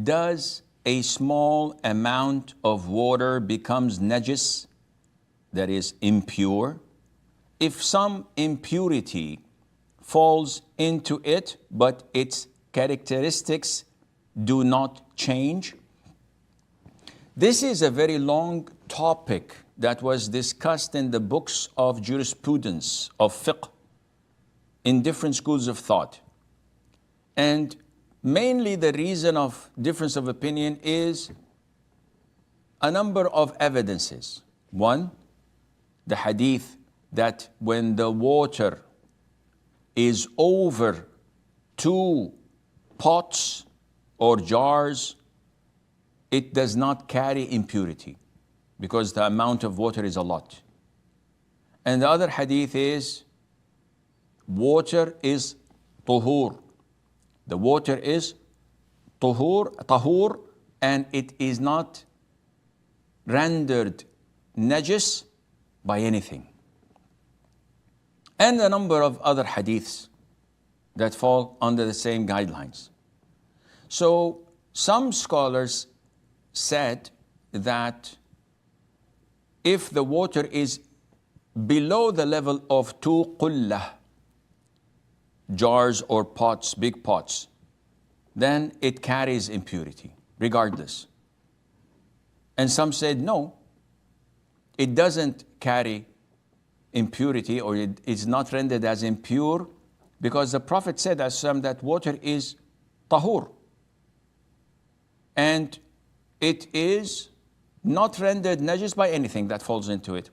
does a small amount of water becomes najis, that is impure, if some impurity falls into it, but its characteristics do not change? This is a very long topic that was discussed in the books of jurisprudence, of fiqh, in different schools of thought. And mainly the reason of difference of opinion is a number of evidences. One, the hadith that when the water is over 2 pots or jars, it does not carry impurity because the amount of water is a lot. And the other hadith is water is ṭahūr. The water is ṭahūr, and it is not rendered najis by anything. And a number of other hadiths that fall under the same guidelines. So some scholars said that if the water is below the level of 2 qullah, jars or pots, big pots, then it carries impurity, regardless. And some said, no, it doesn't carry impurity, or it is not rendered as impure, because the Prophet said that water is tahur. And it is not rendered najis by anything that falls into it.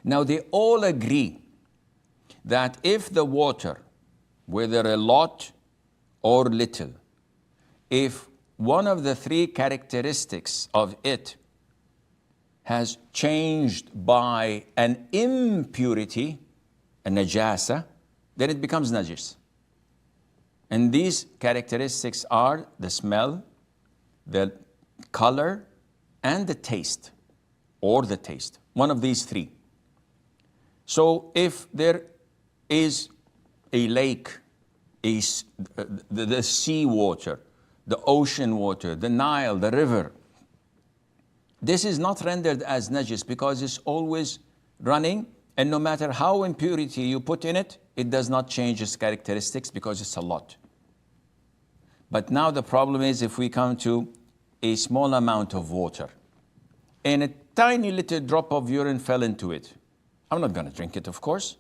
Now they all agree that if the water, whether a lot or little, if one of the 3 characteristics of it has changed by an impurity, a najasa, then it becomes najis. And these characteristics are the smell, the color, and the taste, or the taste, one of these 3. So if there is a lake, the sea water, the ocean water, the Nile, the river, this is not rendered as najis because it's always running, and no matter how impurity you put in it, it does not change its characteristics because it's a lot. But now the problem is if we come to a small amount of water and a tiny little drop of urine fell into it, I'm not going to drink it, of course.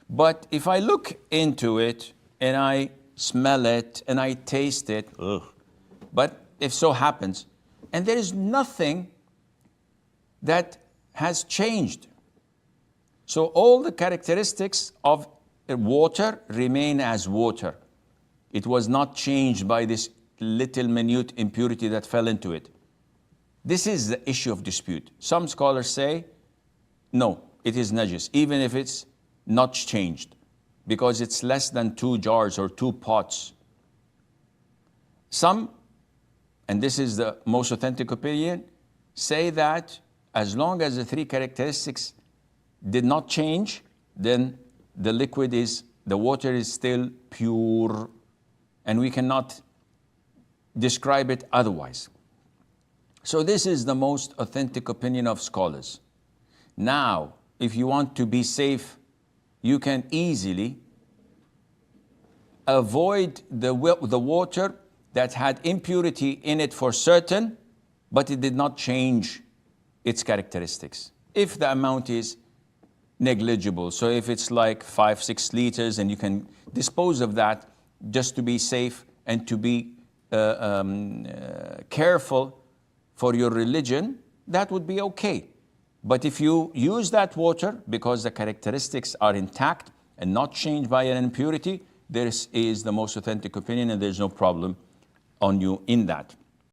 But if I look into it and I smell it and I taste it, ugh. But if so happens, and there is nothing that has changed. So all the characteristics of water remain as water. It was not changed by this little minute impurity that fell into it. This is the issue of dispute. Some scholars say, no, it is najis, even if it's not changed, because it's less than 2 jars or 2 pots. Some, and this is the most authentic opinion, say that as long as the 3 characteristics did not change, then the liquid is, the water is still pure, and we cannot describe it otherwise. So this is the most authentic opinion of scholars. Now, if you want to be safe, you can easily avoid the water that had impurity in it for certain, but it did not change its characteristics. If the amount is negligible, so if it's like 5-6 liters and you can dispose of that just to be safe and to be careful for your religion, that would be okay. But if you use that water because the characteristics are intact and not changed by an impurity, this is the most authentic opinion and there's no problem on you in that.